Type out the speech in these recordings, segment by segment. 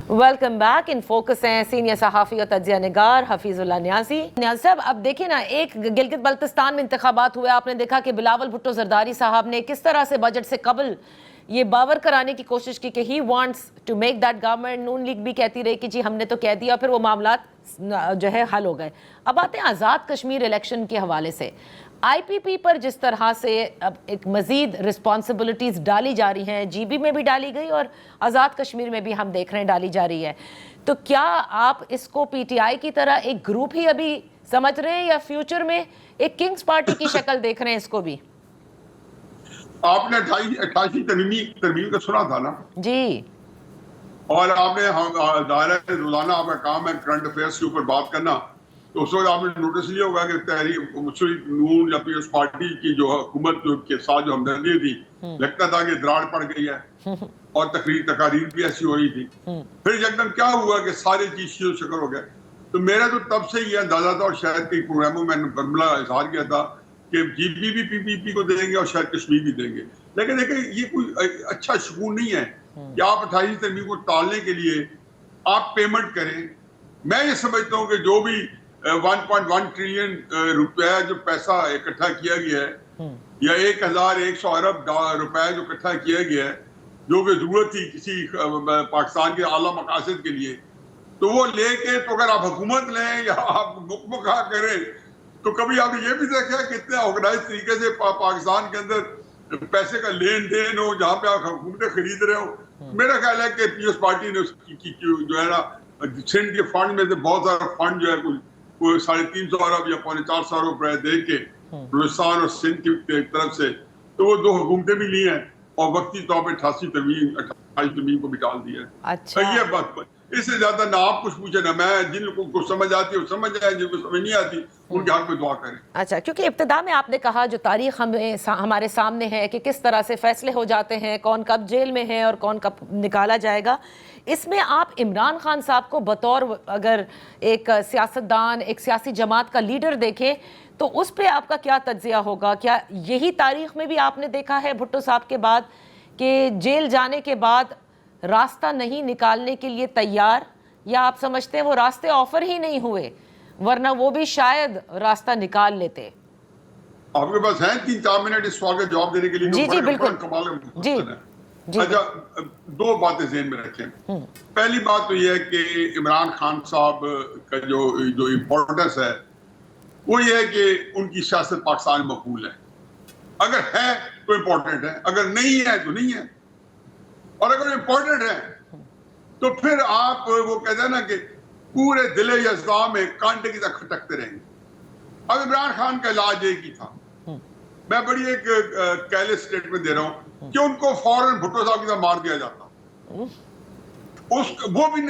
Welcome back. In focus हैं senior सहाफ़ी और तज्ज़िया निगार हफीजुल्लाह न्याज़ी। न्याज़ी साहब, अब देखिए ना, एक गिलगित बल्तिस्तान में इंतखाबात हुए, आपने देखा कि बिलावल भुट्टो ज़रदारी साहब ने किस तरह से बजट से कबल ये बावर कराने की कोशिश की कि he wants to make that government. Noon League भी कहती रही कि जी हमने तो कह दिया, फिर वो मामला जो है हल हो गए। अब आते हैं आज़ाद कश्मीर इलेक्शन के हवाले से। IPP पर जिस तरह से अब एक मज़ीद रिस्पॉन्सिबिलिटीज़ डाली जा रही हैं, GB में भी डाली गई और आज़ाद कश्मीर में भी हम देख रहे हैं डाली जा रही है, तो क्या आप इसको PTI की तरह एक ग्रुप ही अभी समझ रहे हैं या फ्यूचर में एक किंग्स पार्टी की शक्ल देख रहे हैं इसको भी? आपने 88 तरमीम का सुना था ना जी, और आपने रोजाना आपका काम है करंट अफेयर्स के ऊपर बात करना, तो उस वक्त आपने नोटिस लिया होगा कि तहरीक मुस्लिम नून या पीपल्स पार्टी की जो हुकूमत के साथ जो हमदर्दी थी, लगता था कि दरार पड़ गई है और तकारीर भी ऐसी हो रही थी। फिर एकदम क्या हुआ कि सारे चीज शक्ल हो गए। तो मेरा तो तब से ये अंदाजा था और शायद कई प्रोग्रामों में मैंने बरमला इजहार किया था कि GB भी PPP को देंगे और शायद कश्मीर भी देंगे। लेकिन देखिए, ये कोई अच्छा सुकून नहीं है कि आप 28 तरमीम को टालने के लिए आप पेमेंट करें। मैं ये समझता हूँ कि जो भी 1.1 ट्रिलियन रुपया जो पैसा इकट्ठा किया गया है या 1100 अरब रुपया जो इकट्ठा किया गया है, जो कि जरूरत थी किसी पाकिस्तान के आला मकासद के लिए, तो वो लेके तो अगर आप हुकूमत लें या आप मुखा करें, तो कभी आपने ये भी देखा कितने ऑर्गेनाइज तरीके से पाकिस्तान के अंदर पैसे का लेन देन हो, जहाँ पे आप हुकूमतें खरीद रहे हो। मेरा ख्याल है कि पीपल्स पार्टी ने जो है ना, सिंध के फंड में से बहुत सारा फंड जो है कोई 350 अरब या 450 अरब रुपए दे के बलूचिस्तान और सिंध की तरफ से, तो वो दो हुकूमतें भी ली हैं और वक्ती तौर पर 28 तरमीम को भी डाल दिया है। अच्छा, ये बात, इससे ज्यादा ना आप कुछ पूछे ना मैं। जिन लोगों को समझ आती है वो समझ जाए, जिनको समझ नहीं आती उनके हक में दुआ करें। अच्छा, क्योंकि इब्तिदा में आपने कहा जो तारीख हमारे सामने है कि किस तरह से फैसले हो जाते हैं, कौन कब जेल में है और कौन कब निकाला जाएगा, इसमें आप इमरान खान साहब को बतौर अगर एक सियासतदान, एक सियासी जमात का लीडर देखें, तो उस पर आपका क्या तज्जिया होगा? क्या यही तारीख में भी आपने देखा है भुट्टो साहब के बाद कि जेल जाने के बाद रास्ता नहीं निकालने के लिए तैयार, या आप समझते हैं वो रास्ते ऑफर ही नहीं हुए, वरना वो भी शायद रास्ता निकाल लेते? आपके पास हैं 3-4 मिनट इस सवाल का जवाब देने के लिए? जी जी बिल्कुल जी जी। अच्छा, दो बातें ज़हन में रखें। पहली बात तो यह है कि इमरान खान साहब का जो इम्पोर्टेंस है वो ये है कि उनकी सियासत पाकिस्तान में मकबूल है। अगर है तो इम्पोर्टेंट है, अगर नहीं है तो नहीं है। और अगर इम्पोर्टेंट है तो फिर आप वो कहते हैं ना कि पूरे दिले यज़्दा में कांटे की तरह खटकते रहेंगे। अब इमरान खान का इलाज एक ही था। मैं बड़ी एक कैलेस स्टेटमेंट दे रहा हूँ कि उनको फौरन भुट्टो साहब की तरह मार दिया जाता। वो भी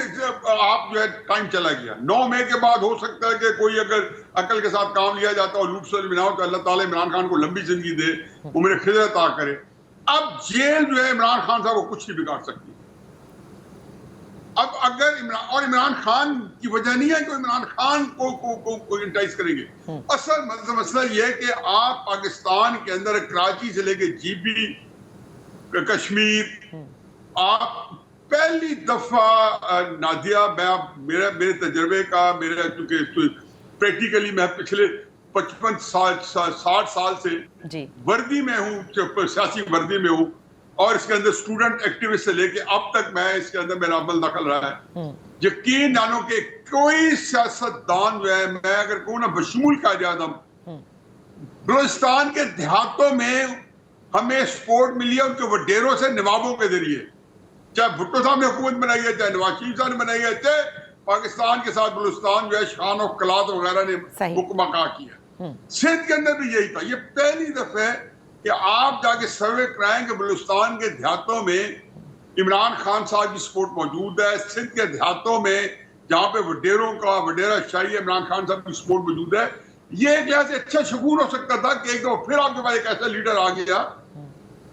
आप जो है टाइम चला गया। 9 मई के बाद हो सकता है कि कोई अगर अकल के साथ काम लिया जाता और लूट सलम ना हो तो अल्लाह ताला इमरान खान को लंबी जिंदगी दे, उम्र खिदर अता करे। अब जेल जो है इमरान खान साहब को कुछ नहीं बिगाड़ सकती। अब अगर इमरान खान की वजह नहीं है कि इमरान खान को इंटाइज करेंगे। असल मसला ये है कि आप पाकिस्तान के अंदर कराची से लेके GB कश्मीर, आप पहली दफा नादिया, मेरे तजर्बे का, मेरा क्योंकि प्रैक्टिकली मैं पिछले 60 साल से वर्दी में हूँ, सियासी वर्दी में हूँ, और इसके अंदर स्टूडेंट एक्टिविस्ट से लेके अब तक मैं इसके अंदर मेरा अमल दखल रहा है। यकीन जानो कि कोई सियासतदान जो है, मैं अगर कहूँ ना बशमूल कायदे आज़म, बलूचिस्तान के देहातों में हमें सपोर्ट मिली है उनके वडेरों से, नवाबों के जरिए। चाहे भुट्टो साहब ने हुकूमत बनाई है, चाहे नवाज शरीफ साहब ने बनाई है, चाहे पाकिस्तान के साथ बलूचिस्तान जो है शान और कलात वगैरह ने मुकमका किया। सिंध के अंदर भी यही था। ये पहली दफा है कि आप जाके सर्वे कराएंगे बलूचिस्तान के देहातों में इमरान खान साहब की सपोर्ट मौजूद है। सिंध के देहातों में जहाँ पे वडेरों का वडेरा शाही इमरान खान साहब की सपोर्ट मौजूद है। ये एक लिहाज से अच्छा शकून हो सकता था कि एक दो फिर आपके पास एक ऐसा लीडर आ गया।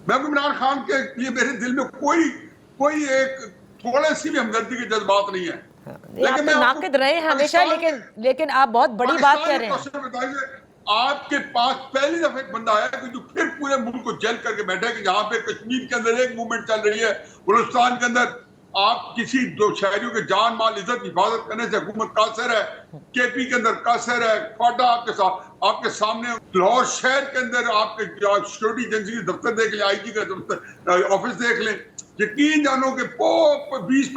मैं इमरान खान के लिए मेरे दिल में कोई एक थोड़े सी भी हमदर्दी के जज्बात नहीं है। लेकिन मैं नाक़िद रहे हमेशा, लेकिन आप बहुत बड़ी बात कह रहे हैं। आपके पास पहली दफा एक बंदा आया कि जो फिर पूरे मुल्क को जेल करके बैठा है कि जहाँ पे कश्मीर के अंदर एक मूवमेंट चल रही है, बलूचिस्तान के अंदर آپ کسی دو شہریوں کے جان مال عزت کی حفاظت کرنے سے حکومت قاصر ہے. کے پی کے اندر قاصر ہے. کوئٹہ آپ کے ساتھ آپ کے سامنے لاہور شہر کے اندر آپ کے سیکورٹی ایجنسی کے دفتر دیکھ لیں, آئی جی کا دفتر آفس دیکھ لیں, یقین جانو کہ 20-25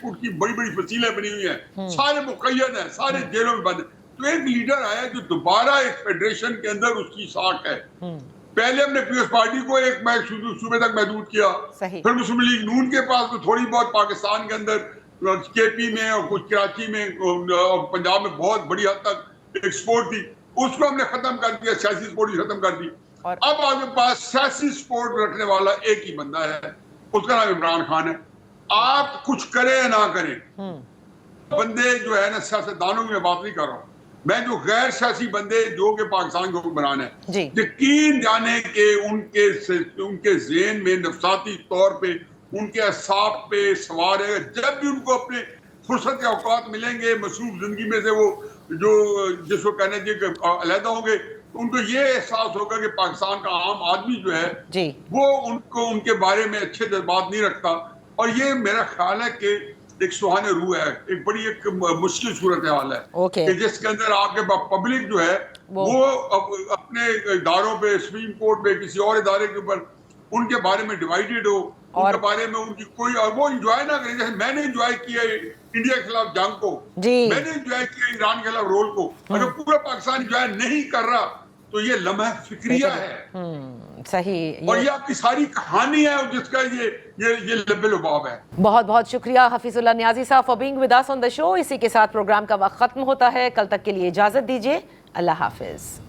فٹ کی بڑی بڑی فصیلیں بنی ہوئی ہیں, سارے مقید ہیں, سارے جیلوں میں بند ہیں. تو ایک لیڈر آیا جو دوبارہ ایک فیڈریشن کے اندر اس کی ساکھ ہے. پہلے ہم نے پیپلز پارٹی کو ایک صوبے تک محدود کیا, پھر مسلم لیگ نون کے پاس تو تھوڑی بہت پاکستان کے اندر کے پی میں اور کچھ کراچی میں اور پنجاب میں بہت بڑی حد تک ایک سپورٹ تھی, اس کو ہم نے ختم کر دیا, سیاسی سپورٹ ہی ختم کر دی. اب آپ کے پاس سیاسی سپورٹ رکھنے والا ایک ہی بندہ ہے, اس کا نام عمران خان ہے. آپ کچھ کریں یا نہ کریں, بندے جو ہے نا سیاستدانوں کی میں بات نہیں کر رہا ہوں, میں جو غیر سیاسی بندے جو کہ پاکستان کو بنانا ہے, یقین جانے کہ ان کے ذہن میں نفساتی طور پہ ان کے اعصاب پہ سوار ہے. جب بھی ان کو اپنے فرصت کے اوقات ملیں گے مصروف زندگی میں سے, وہ جو جس کو کہنے کہ علیحدہ ہوں گے, ان کو یہ احساس ہوگا کہ پاکستان کا عام آدمی جو ہے وہ ان کے بارے میں اچھے جذبات نہیں رکھتا. اور یہ میرا خیال ہے کہ ایک سہانے روح ہے, ایک بڑی ایک مشکل صورتحال ہے کہ جس کے اندر آپ کے پبلک جو ہے وہ اپنے اداروں پہ, سپریم کورٹ پہ, کسی اور ادارے کے اوپر ان کے بارے میں ڈیوائیڈڈ ہو, ان کے بارے میں ان کی کوئی, اور وہ انجوائے نہ کریں. جیسے میں نے انجوائے کیا انڈیا کے خلاف جنگ کو, میں نے انجوائے کیا ایران کے خلاف رول کو, اگر پورا پاکستان انجوائے نہیں کر رہا تو یہ لمحہ فکریہ ہے. صحیح, اور یہ آپ کی ساری کہانی ہے جس کا یہ لب لباب ہے. بہت بہت شکریہ حفیظ اللہ نیازی صاحب فار بینگ ود اس آن دی شو. اسی کے ساتھ پروگرام کا وقت ختم ہوتا ہے. کل تک کے لیے اجازت دیجیے. اللہ حافظ.